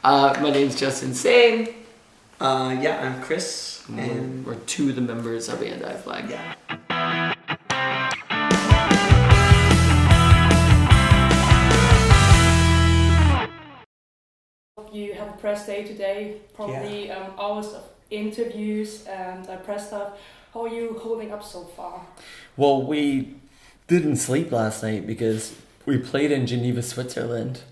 My name's Justin Sane. Yeah, I'm Chris. And we're two of the members of AntiFlag. Yeah. You have a press day today, probably hours of interviews and press stuff. How are you holding up so far? Well, we didn't sleep last night because we played in Geneva, Switzerland.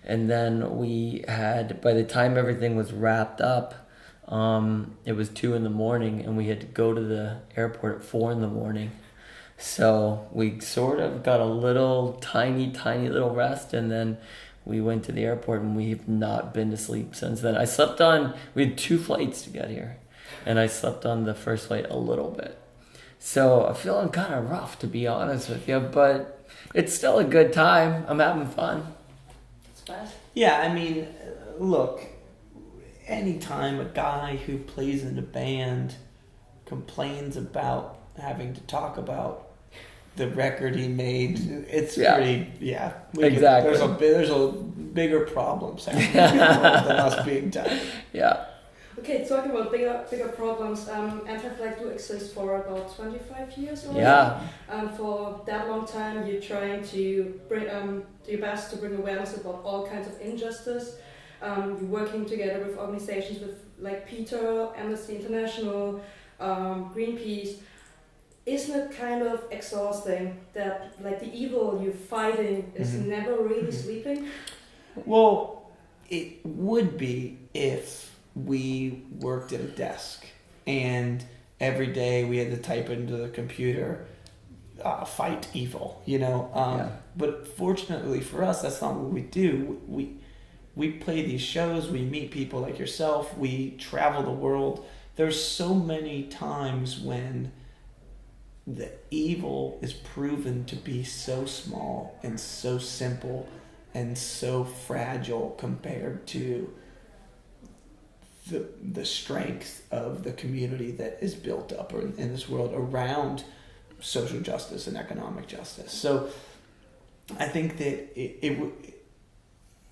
And then we had, by the time everything was wrapped up, it was 2 a.m. and we had to go to the airport at 4 a.m. So we sort of got a little tiny little rest, and then we went to the airport, and we've not been to sleep since then. We had 2 flights to get here, and I slept on the first flight a little bit. So I'm feeling kind of rough, to be honest with you, but it's still a good time. I'm having fun. That's bad. Yeah, I mean, look, anytime a guy who plays in a band complains about having to talk about the record he made, it's pretty, exactly. There's a bigger problems happening than us being tired. Yeah. Okay, talking about bigger problems, AntiFlag do exist for about 25 years already. Yeah. For that long time, you're trying to do your best to bring awareness about all kinds of injustice. You're working together with organizations like PETA, Amnesty International, Greenpeace. Isn't it kind of exhausting that like the evil you're fighting is never really sleeping? Well, it would be if we worked at a desk and every day we had to type into the computer, fight evil, But fortunately for us, that's not what we do. We play these shows, we meet people like yourself, we travel the world. There's so many times when the evil is proven to be so small and so simple and so fragile compared to the strength of the community that is built up in this world around social justice and economic justice. So I think that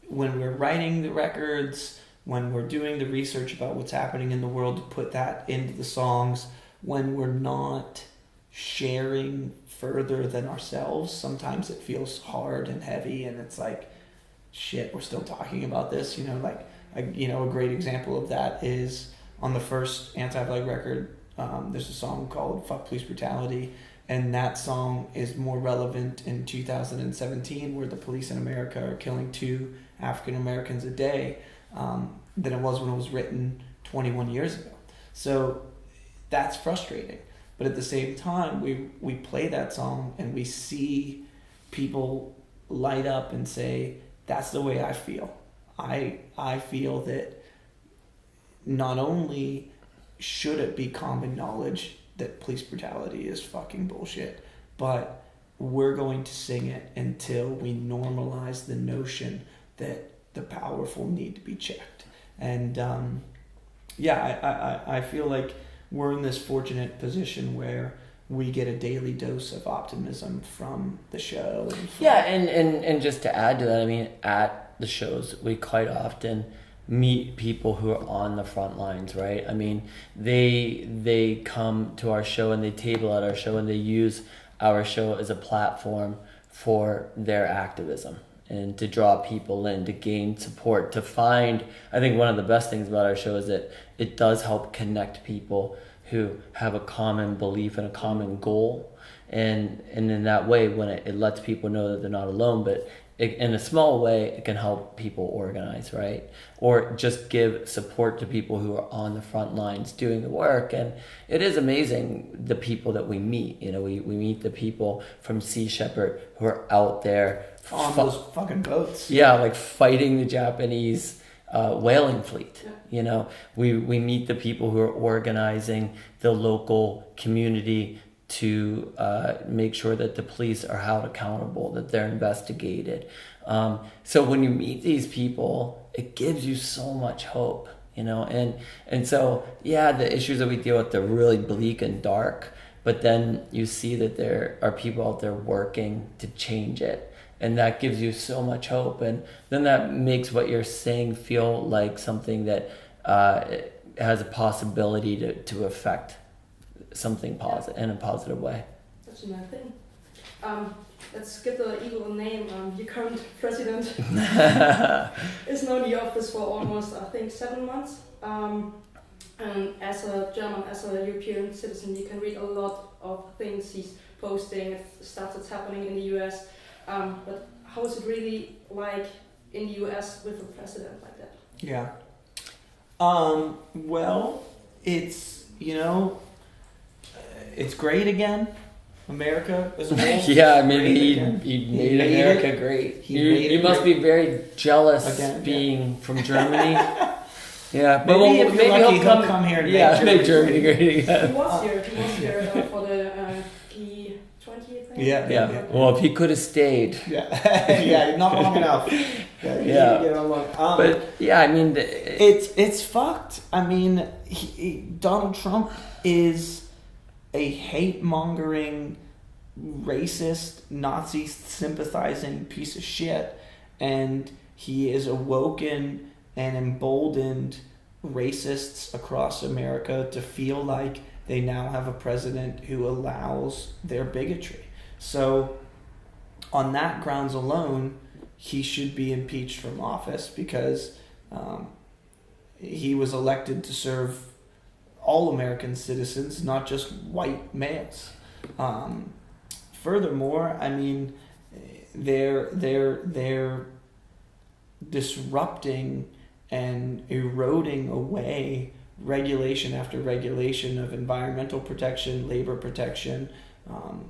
when we're writing the records, when we're doing the research about what's happening in the world to put that into the songs, when we're not sharing further than ourselves, sometimes it feels hard and heavy, and it's like, shit, we're still talking about this, a great example of that is on the first AntiFlag record, there's a song called Fuck Police Brutality, and that song is more relevant in 2017, where the police in America are killing 2 African Americans a day, than it was when it was written 21 years ago. So that's frustrating. But at the same time, we play that song and we see people light up and say, that's the way I feel. I feel that not only should it be common knowledge that police brutality is fucking bullshit, but we're going to sing it until we normalize the notion that the powerful need to be checked. And I feel like we're in this fortunate position where we get a daily dose of optimism from the show. And just to add to that, I mean, at the shows, we quite often meet people who are on the front lines, right? I mean, they come to our show and they table at our show and they use our show as a platform for their activism and to draw people in, to gain support, to find, I think one of the best things about our show is that it does help connect people who have a common belief and a common goal. And in that way, when it lets people know that they're not alone, but in a small way, it can help people organize, right? Or just give support to people who are on the front lines doing the work. And it is amazing, the people that we meet. We meet the people from Sea Shepherd who are out there on those fucking boats. Yeah, like fighting the Japanese whaling fleet. We meet the people who are organizing the local community to make sure that the police are held accountable, that they're investigated. So when you meet these people, it gives you so much hope, and so, the issues that we deal with, they're really bleak and dark, but then you see that there are people out there working to change it. And that gives you so much hope. And then that makes what you're saying feel like something that has a possibility to affect something positive in a positive way. That's another thing. Let's give the evil a name. Your current president is now in the office for almost, I think, 7 months. And as a German, as a European citizen, you can read a lot of things he's posting, stuff that's happening in the US. But how is it really like in the US with a president like that? Yeah. Well, it's, it's great again. America as a whole. Yeah, I mean, he made America great. You must be very jealous being from Germany. Yeah, but maybe he'll come here and make Germany great again. He was here for the P20 thing. Yeah. Well, if he could have stayed. Yeah, not long enough. But yeah, I mean, it's fucked. I mean, Donald Trump is a hate-mongering, racist, Nazi sympathizing piece of shit, and he is awoken and emboldened racists across America to feel like they now have a president who allows their bigotry. So on that grounds alone, he should be impeached from office because he was elected to serve all American citizens, not just white males. Furthermore, I mean, they're disrupting and eroding away regulation after regulation of environmental protection, labor protection,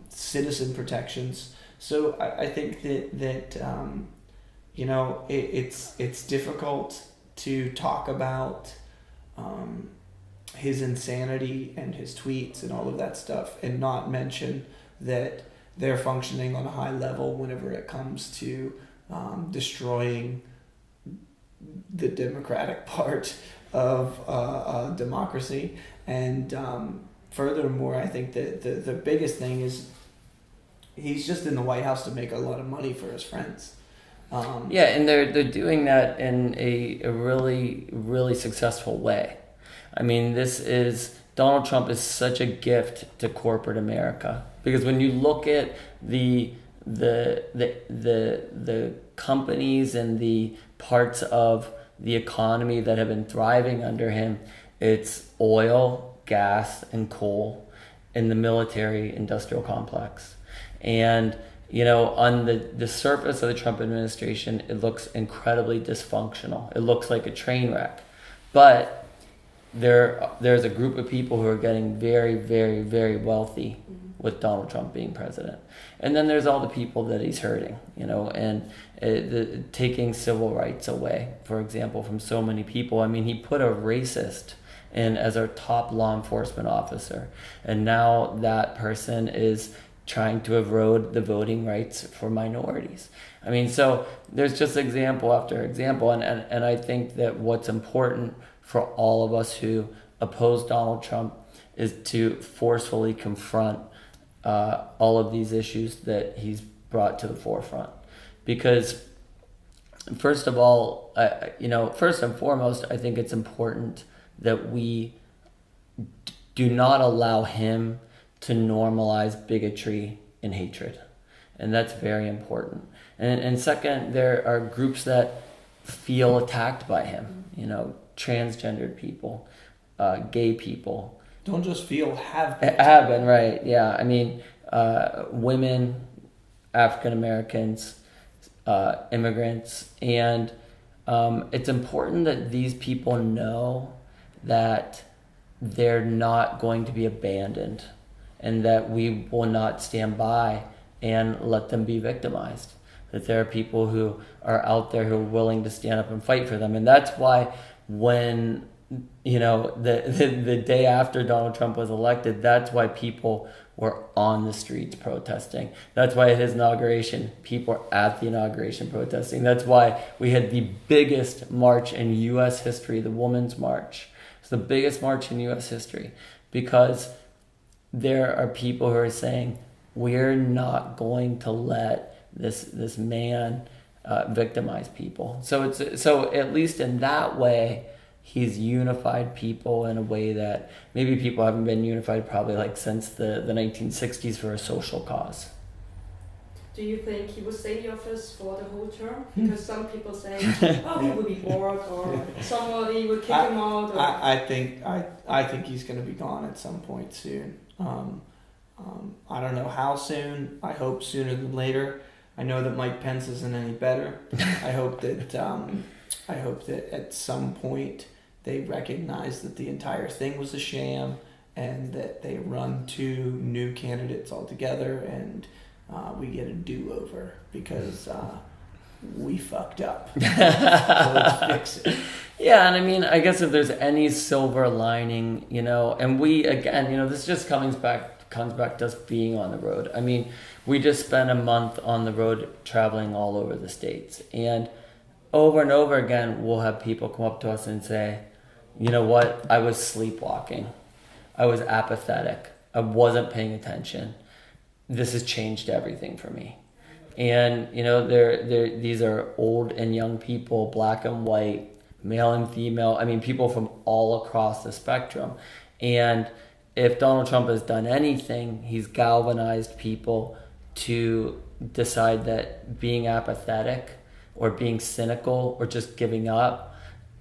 citizen protections. So I think that it's difficult to talk about his insanity and his tweets and all of that stuff and not mention that they're functioning on a high level whenever it comes to destroying the democratic part of democracy. And furthermore, I think that the biggest thing is he's just in the White House to make a lot of money for his friends. And they're doing that in a really, really successful way. I mean, Donald Trump is such a gift to corporate America, because when you look at the companies and the parts of the economy that have been thriving under him, it's oil, gas, and coal in the military industrial complex. And on the surface of the Trump administration, it looks incredibly dysfunctional. It looks like a train wreck. But there's a group of people who are getting very, very, very wealthy with Donald Trump being president. And then there's all the people that he's hurting, and taking civil rights away, for example, from so many people. I mean, he put a racist in as our top law enforcement officer. And now that person is trying to erode the voting rights for minorities. I mean, so there's just example after example. And I think that what's important for all of us who oppose Donald Trump is to forcefully confront all of these issues that he's brought to the forefront. Because first of all, first and foremost, I think it's important that we do not allow him to normalize bigotry and hatred. And that's very important. And second, there are groups that feel attacked by him, transgendered people, gay people. Don't just feel, have been, right, yeah. I mean, women, African Americans, immigrants. And it's important that these people know that they're not going to be abandoned, and that we will not stand by and let them be victimized. That there are people who are out there who are willing to stand up and fight for them. And that's why when, the day after Donald Trump was elected, that's why people were on the streets protesting. That's why at his inauguration, people were at the inauguration protesting. That's why we had the biggest march in U.S. history, the Women's March. It's the biggest march in U.S. history, because there are people who are saying, we're not going to let this man victimize people. So at least in that way, he's unified people in a way that maybe people haven't been unified probably like since the 1960s for a social cause. Do you think he will stay in the office for the whole term? Because some people say, oh, he will be bored, or somebody will kick him out. Or... I think he's going to be gone at some point soon. I don't know how soon. I hope sooner than later. I know that Mike Pence isn't any better. I hope that at some point they recognize that the entire thing was a sham, and that they run 2 new candidates altogether, and we get a do-over because we fucked up. So let's fix it. Yeah, and I mean, I guess if there's any silver lining, and we, again, this just comes back to us being on the road. I mean, we just spent a month on the road traveling all over the States. And over again, we'll have people come up to us and say, you know what, I was sleepwalking. I was apathetic. I wasn't paying attention. This has changed everything for me. And, these are old and young people, black and white, male and female. I mean, people from all across the spectrum. And if Donald Trump has done anything, he's galvanized people to decide that being apathetic or being cynical or just giving up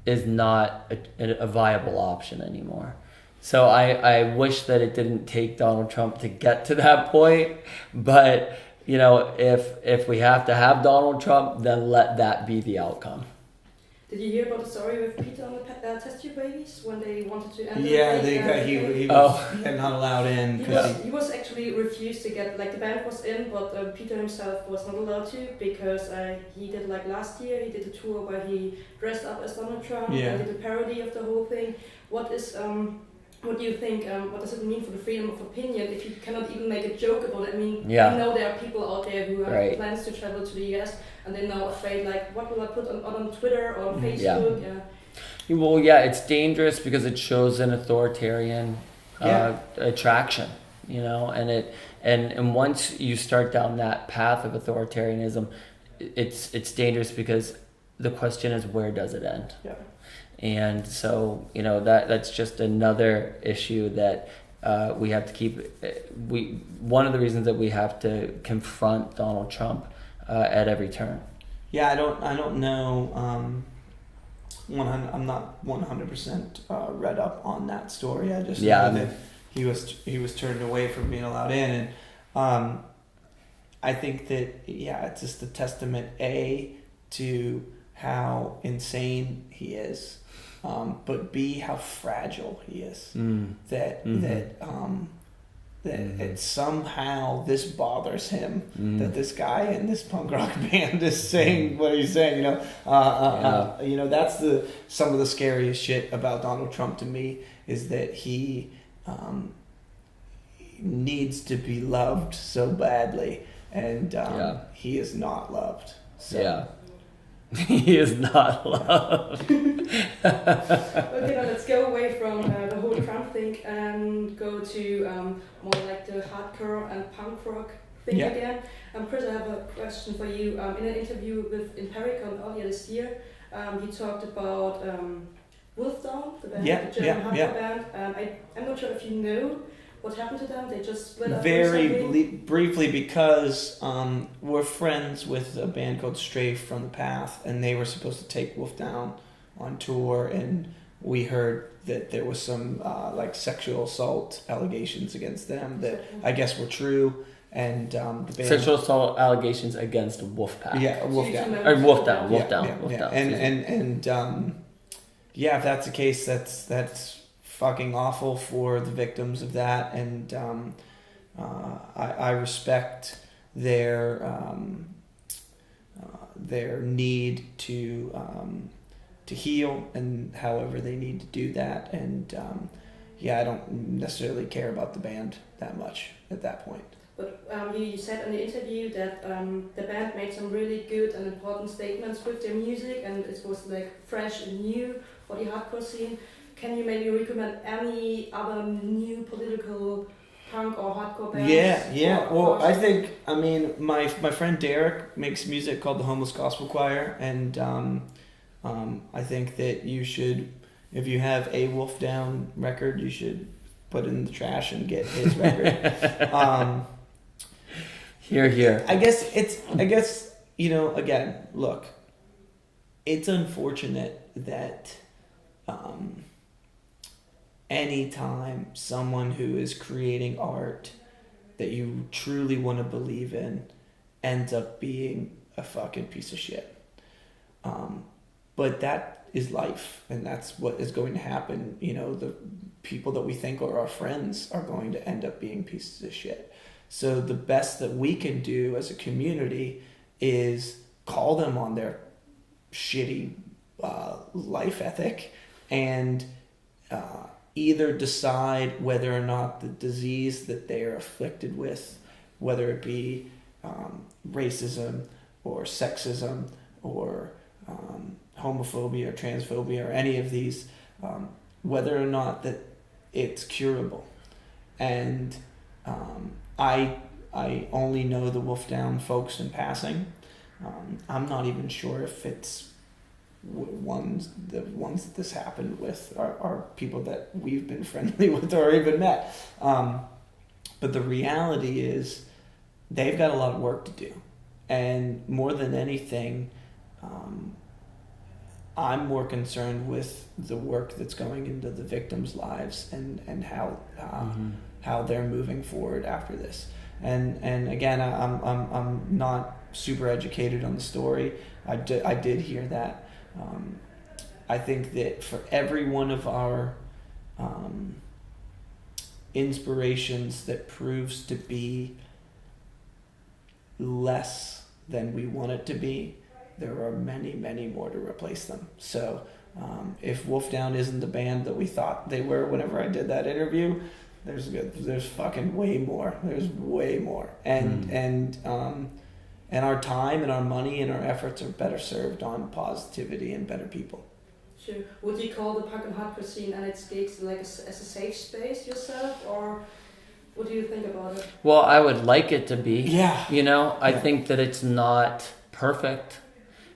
is not a viable option anymore. So I wish that it didn't take Donald Trump to get to that point, but if we have to have Donald Trump, then let that be the outcome. Did you hear about the story with Peter on the test tube babies when they wanted to enter? Yeah, he was not allowed in. He was actually refused to get, the band was in, but Peter himself was not allowed to, because he did, last year, he did a tour where he dressed up as Donald Trump and did a parody of the whole thing. What do you think, what does it mean for the freedom of opinion if you cannot even make a joke about it? I mean, I know there are people out there who have plans to travel to the US and they're now afraid, what will I put on Twitter or on Facebook? Well, it's dangerous because it shows an authoritarian attraction, and once you start down that path of authoritarianism, it's dangerous because the question is, where does it end? Yeah. And so, that's just another issue that we have to keep. One of the reasons that we have to confront Donald Trump at every turn. Yeah, I don't know. I'm not 100% read up on that story. I just know that he was turned away from being allowed in, and I think that it's just a testament to how insane he is. But B, how fragile he is. That somehow this bothers him. That this guy in this punk rock band is saying what he's saying. That's some of the scariest shit about Donald Trump to me, is that he needs to be loved so badly, and he is not loved. So. Yeah. He is not loved. Okay, now let's go away from the whole Trump thing and go to more the hardcore and punk rock thing again. Chris, I have a question for you. In an interview in Pericon earlier this year, he talked about Wolfdown, the band, the German hardcore band. I'm not sure if you know what happened to them. They just split up. Very briefly, because we're friends with a band called Strafe from the Path, and they were supposed to take Wolfdown on tour, and we heard that there was some sexual assault allegations against them that I guess were true, and the band, sexual assault allegations against Wolfpack. Yeah, Wolfdown. Or Wolfdown. If that's the case, that's fucking awful for the victims of that, and I respect their need to heal, and however they need to do that, and I don't necessarily care about the band that much at that point. But you said in the interview that the band made some really good and important statements with their music, and it was fresh and new for the hardcore scene. Can you maybe recommend any other new political punk or hardcore bands? Yeah. Or- Well, I mean, my friend Derek makes music called the Homeless Gospel Choir, and I think that you should, if you have a Wolf Down record, you should put it in the trash and get his record. Here. I guess again, look, it's unfortunate that anytime someone who is creating art that you truly want to believe in ends up being a fucking piece of shit. But that is life, and that's what is going to happen. The people that we think are our friends are going to end up being pieces of shit. So the best that we can do as a community is call them on their shitty life ethic and either decide whether or not the disease that they are afflicted with, whether it be racism or sexism or homophobia or transphobia or any of these, whether or not that it's curable. And I only know the Wolf Down folks in passing. I'm not even sure if it's the ones that this happened with are people that we've been friendly with or even met. But the reality is they've got a lot of work to do. And more than anything, I'm more concerned with the work that's going into the victims' lives and how they're moving forward after this. And again, I'm not super educated on the story. I did hear that. I think that for every one of our inspirations that proves to be less than we want it to be, there are many, many more to replace them. So if Wolf Down isn't the band that we thought they were whenever I did that interview, there's fucking way more. There's way more. And our time and our money and our efforts are better served on positivity and better people. Sure. Would you call the punk and hardcore scene and its gigs like as a safe space yourself, or what do you think about it? Well, I would like it to be. Yeah. I think that it's not perfect.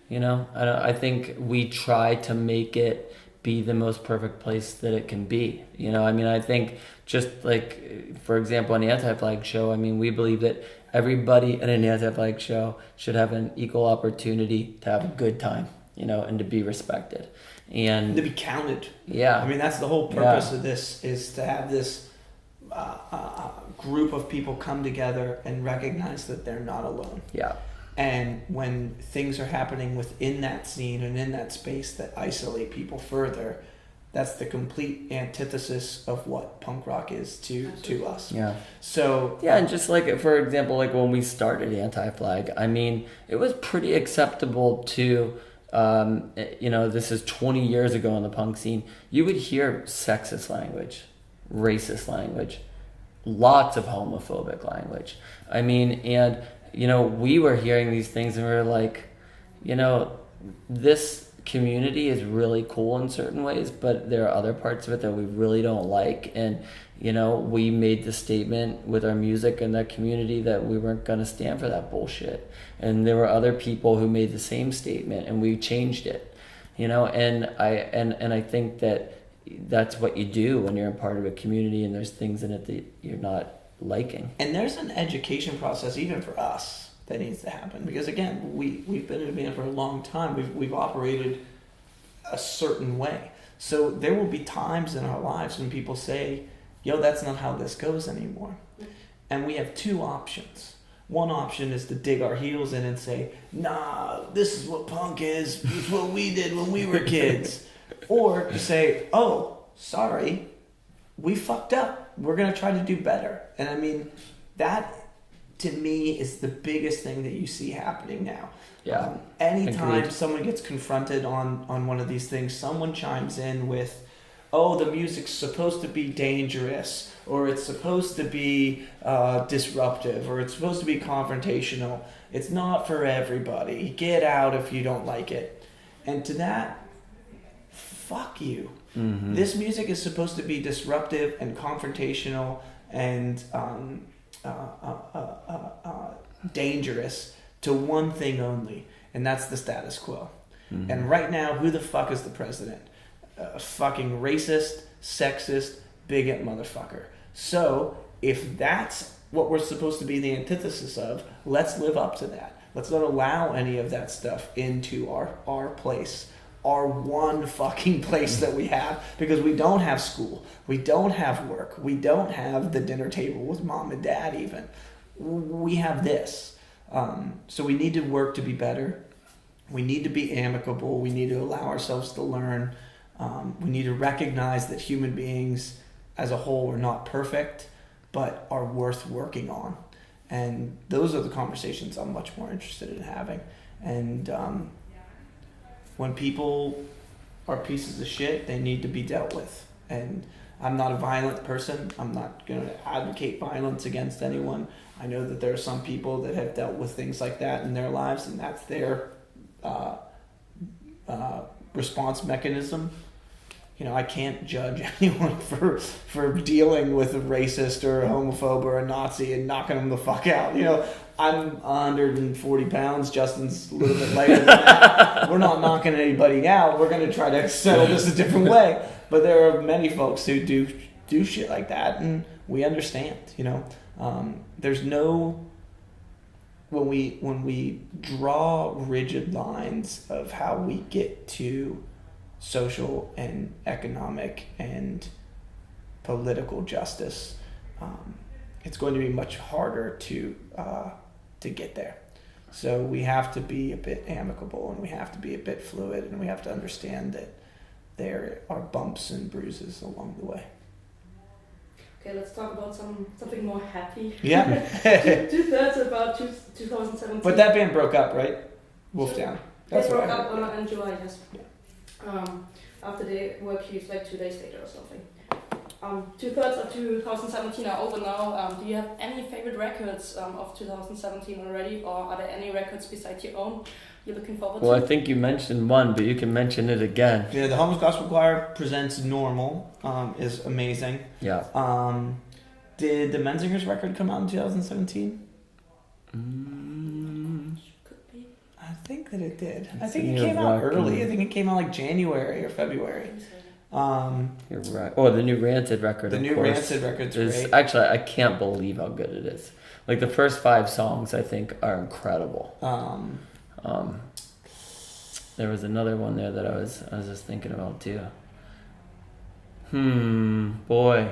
I think we try to make it be the most perfect place that it can be. I think just like, for example, an AntiFlag show, we believe that everybody at an AntiFlag show should have an equal opportunity to have a good time, and to be respected. And to be counted. Yeah. That's the whole purpose of this, is to have this group of people come together and recognize that they're not alone. Yeah. And when things are happening within that scene and in that space that isolate people further, that's the complete antithesis of what punk rock is to us. Yeah. So yeah, and just like, for example, like when we started AntiFlag, it was pretty acceptable to, this is 20 years ago in the punk scene. You would hear sexist language, racist language, lots of homophobic language. We were hearing these things and we were like, this community is really cool in certain ways, but there are other parts of it that we really don't like. And, we made the statement with our music and that community that we weren't going to stand for that bullshit. And there were other people who made the same statement and we changed it, and I think that that's what you do when you're a part of a community and there's things in it that you're not liking. And there's an education process even for us that needs to happen, because again, we've been in a band for a long time. We've operated a certain way. So there will be times in our lives when people say, yo, that's not how this goes anymore. And we have two options. One option is to dig our heels in and say, nah, this is what punk is. It's what we did when we were kids. Or to say, oh, sorry, we fucked up. We're going to try to do better. And that to me is the biggest thing that you see happening now. Yeah. Anytime Agreed. someone gets confronted on one of these things, someone chimes in with, oh, the music's supposed to be dangerous, or it's supposed to be disruptive, or it's supposed to be confrontational. It's not for everybody. Get out if you don't like it. And to that, fuck you. Mm-hmm. This music is supposed to be disruptive and confrontational and dangerous to one thing only, and that's the status quo. Mm-hmm. And right now, who the fuck is the president? A fucking racist, sexist, bigot motherfucker. So if that's what we're supposed to be the antithesis of, let's live up to that. Let's not allow any of that stuff into our place, our one fucking place that we have, because we don't have school, we don't have work, we don't have the dinner table with mom and dad even. We have this. So we need to work to be better. We need to be amicable. We need to allow ourselves to learn. We need to recognize that human beings as a whole are not perfect, but are worth working on. And those are the conversations I'm much more interested in having. And when people are pieces of shit, they need to be dealt with. And I'm not a violent person. I'm not going to advocate violence against anyone. I know that there are some people that have dealt with things like that in their lives, and that's their response mechanism. You know, I can't judge anyone for dealing with a racist or a homophobe or a Nazi and knocking them the fuck out. You know, I'm 140 pounds. Justin's a little bit lighter than that. We're not knocking anybody out. We're going to try to settle this a different way. But there are many folks who do shit like that, and we understand, you know. There's no... When we draw rigid lines of how we get to social and economic and political justice, it's going to be much harder to get there. So we have to be a bit amicable, and we have to be a bit fluid, and we have to understand that there are bumps and bruises along the way. Okay, let's talk about something more happy. Yeah. Two-thirds about 2017. But that band broke up, right? Wolfdown. They broke up in July, yes. Yeah. After they were accused like 2 days later or something. Two-thirds of 2017 are over now. Do you have any favorite records of 2017 already, or are there any records besides your own you're looking forward to? Well, I think you mentioned one, but you can mention it again. Yeah, the Homeless Gospel Choir presents Normal is amazing. Yeah. Did the Menzingers record come out in 2017? Could be. I think that it did. I It's think in it your came out record. early. I think it came out like January or February. You're right. Oh, the new Rancid record. The of new course, Rancid record's is great. actually, I can't believe how good it is. Like the first 5 songs, I think, are incredible. There was another one there that I was just thinking about too. Boy.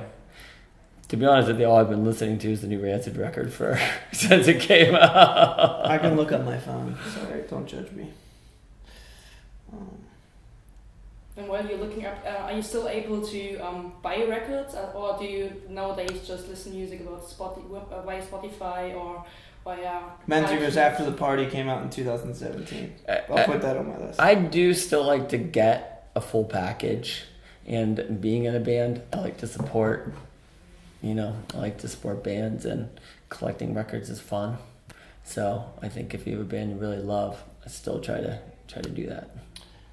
To be honest with you, all I've been listening to is the new Rancid record for since it came out. I can look up my phone. Sorry, don't judge me. And while you're looking up, are you still able to buy records, or do you nowadays just listen to music about via Spotify or via... Menzingers After the Party came out in 2017. I'll put that on my list. I do still like to get a full package, and being in a band, I like to support. I like to support bands, and collecting records is fun. So I think if you have a band you really love, I still try to do that.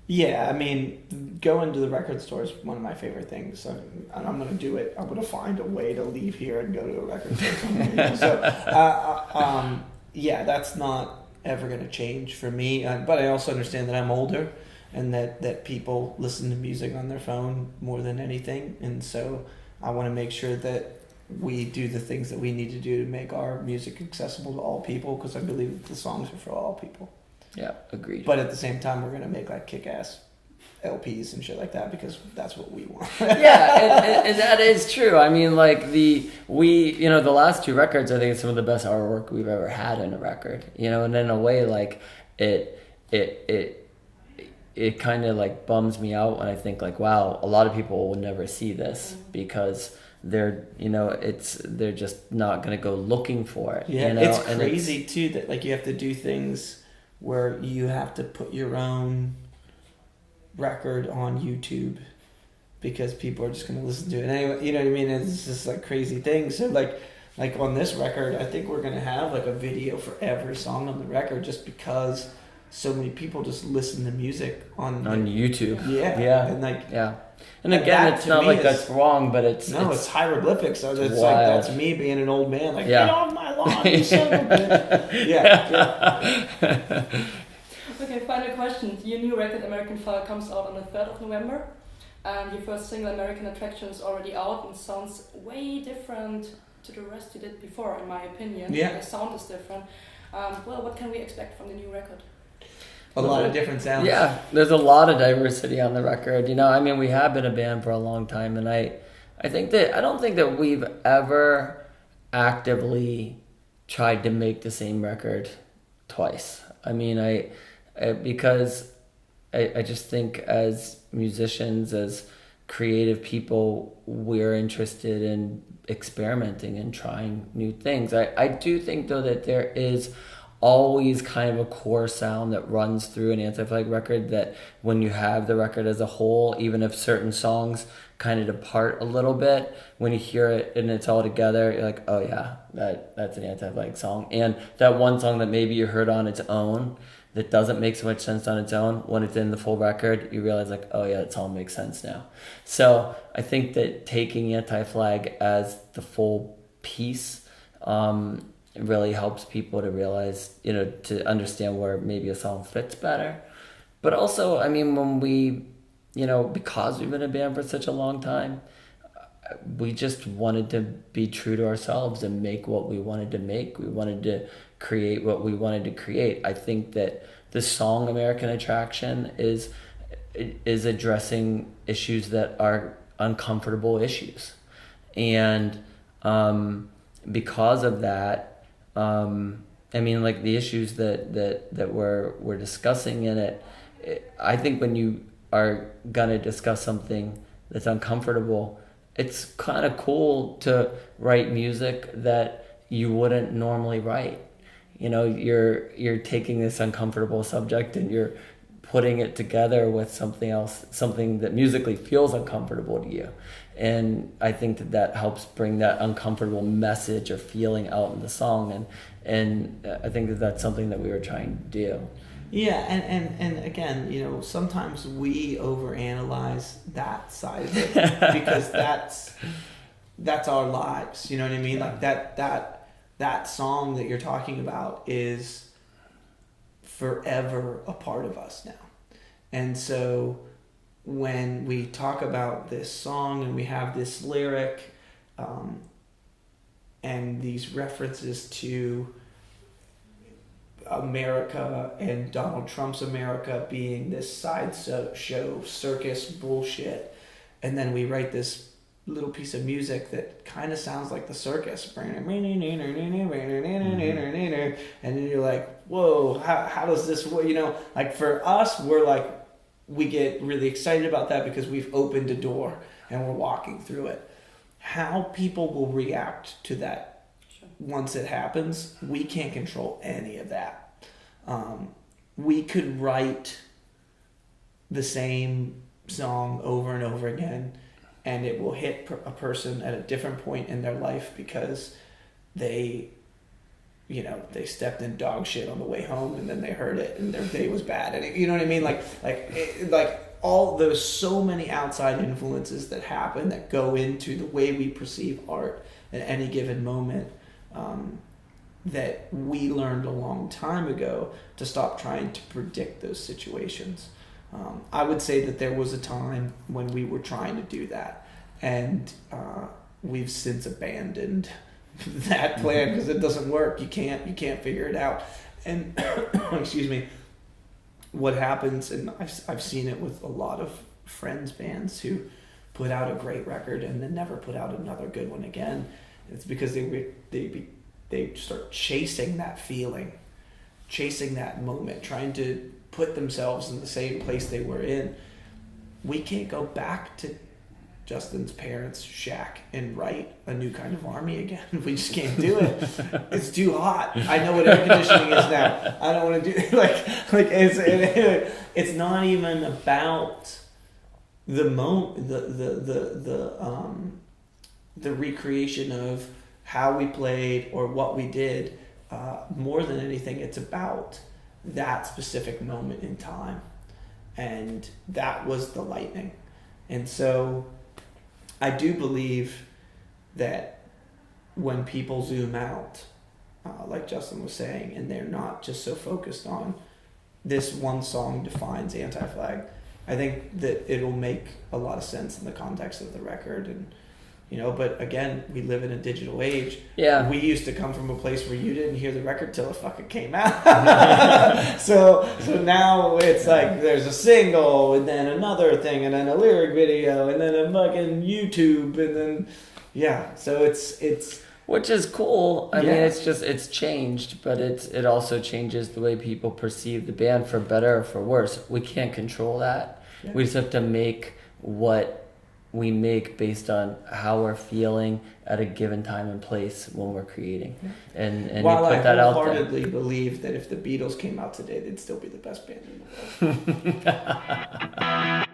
Yeah, I mean, going to the record store is one of my favorite things. And I'm going to do it. I'm going to find a way to leave here and go to a record store. So, yeah, that's not ever going to change for me. But I also understand that I'm older, and that people listen to music on their phone more than anything. And so I want to make sure that we do the things that we need to do to make our music accessible to all people, because I believe the songs are for all people. Yeah, agreed. But at the same time, we're going to make like kick-ass LPs and shit like that, because that's what we want. Yeah, and that is true. I mean, like the last 2 records, I think it's some of the best artwork we've ever had in a record. And in a way, like it kind of like bums me out when I think like, wow, a lot of people will never see this because they're just not going to go looking for it. Yeah, it's crazy too that like you have to do things where you have to put your own record on YouTube because people are just going to listen to it anyway. You know what I mean? It's just like crazy thing. So like on this record, I think we're going to have like a video for every song on the record, just because so many people just listen to music on YouTube. Yeah. And And again, it's not like that's wrong, but it's hieroglyphics. So it's like that's me being an old man, like get off my lawn, you son of a bitch. Okay, final question. Your new record, American Fire, comes out on the 3rd of November. And your first single, American Attraction, is already out and sounds way different to the rest you did before, in my opinion. Yeah. The sound is different. Well, what can we expect from the new record? A lot of different sounds. Yeah, there's a lot of diversity on the record. I mean, we have been a band for a long time, and I don't think that we've ever actively tried to make the same record twice. I mean, because I just think as musicians, as creative people, we're interested in experimenting and trying new things. I do think, though, that there is always kind of a core sound that runs through an AntiFlag record, that when you have the record as a whole, even if certain songs kind of depart a little bit, when you hear it and it's all together, you're like, oh yeah, that's an AntiFlag song. And that one song that maybe you heard on its own that doesn't make so much sense on its own, when it's in the full record, you realize like, oh yeah, it all makes sense now. So I think that taking AntiFlag as the full piece really helps people to realize, to understand where maybe a song fits better. But also, I mean, when we, because we've been a band for such a long time, we just wanted to be true to ourselves and make what we wanted to make. We wanted to create what we wanted to create. I think that the song American Attraction is addressing issues that are uncomfortable issues. And because of that, I mean, like the issues that we're discussing in it, I think when you are gonna discuss something that's uncomfortable, it's kind of cool to write music that you wouldn't normally write. You're taking this uncomfortable subject and you're putting it together with something else, something that musically feels uncomfortable to you. And I think that helps bring that uncomfortable message or feeling out in the song. And I think that's something that we were trying to do. Yeah, and again, sometimes we overanalyze that side of it because that's our lives. You know what I mean? Like that song that you're talking about is forever a part of us now. And so when we talk about this song and we have this lyric and these references to America and Donald Trump's America being this sideshow circus bullshit, and then we write this little piece of music that kind of sounds like the circus, and then you're like, whoa, how does this work? Like for us, we're like, we get really excited about that because we've opened a door and we're walking through it. How people will react to that once it happens, we can't control any of that. We could write the same song over and over again, and it will hit a person at a different point in their life because they stepped in dog shit on the way home and then they heard it and their day was bad. And you know what I mean? Like all those so many outside influences that happen that go into the way we perceive art at any given moment. That we learned a long time ago to stop trying to predict those situations. I would say that there was a time when we were trying to do that, and we've since abandoned that plan because it doesn't work. You can't figure it out. And excuse me, what happens, and I've seen it with a lot of friends' bands who put out a great record and then never put out another good one again. It's because they start chasing that feeling, chasing that moment, trying to put themselves in the same place they were in. We can't go back to Justin's parents' shack and write a New Kind of Army again. We just can't do it. It's too hot. I know what air conditioning is now. I don't want to do it's not even about the the recreation of how we played or what we did. More than anything, it's about that specific moment in time. And that was the lightning. And so I do believe that when people zoom out, like Justin was saying, and they're not just so focused on this one song defines AntiFlag, I think that it'll make a lot of sense in the context of the record. And but again, we live in a digital age. Yeah. We used to come from a place where you didn't hear the record till it fucking came out. so now it's like there's a single and then another thing and then a lyric video and then a fucking YouTube and then so it's which is cool. I mean, it's changed, but it also changes the way people perceive the band, for better or for worse. We can't control that. Yeah. We just have to make what we make based on how we're feeling at a given time and place when we're creating. Yeah. And while you put that out there. I wholeheartedly believe that if the Beatles came out today, they'd still be the best band in the world.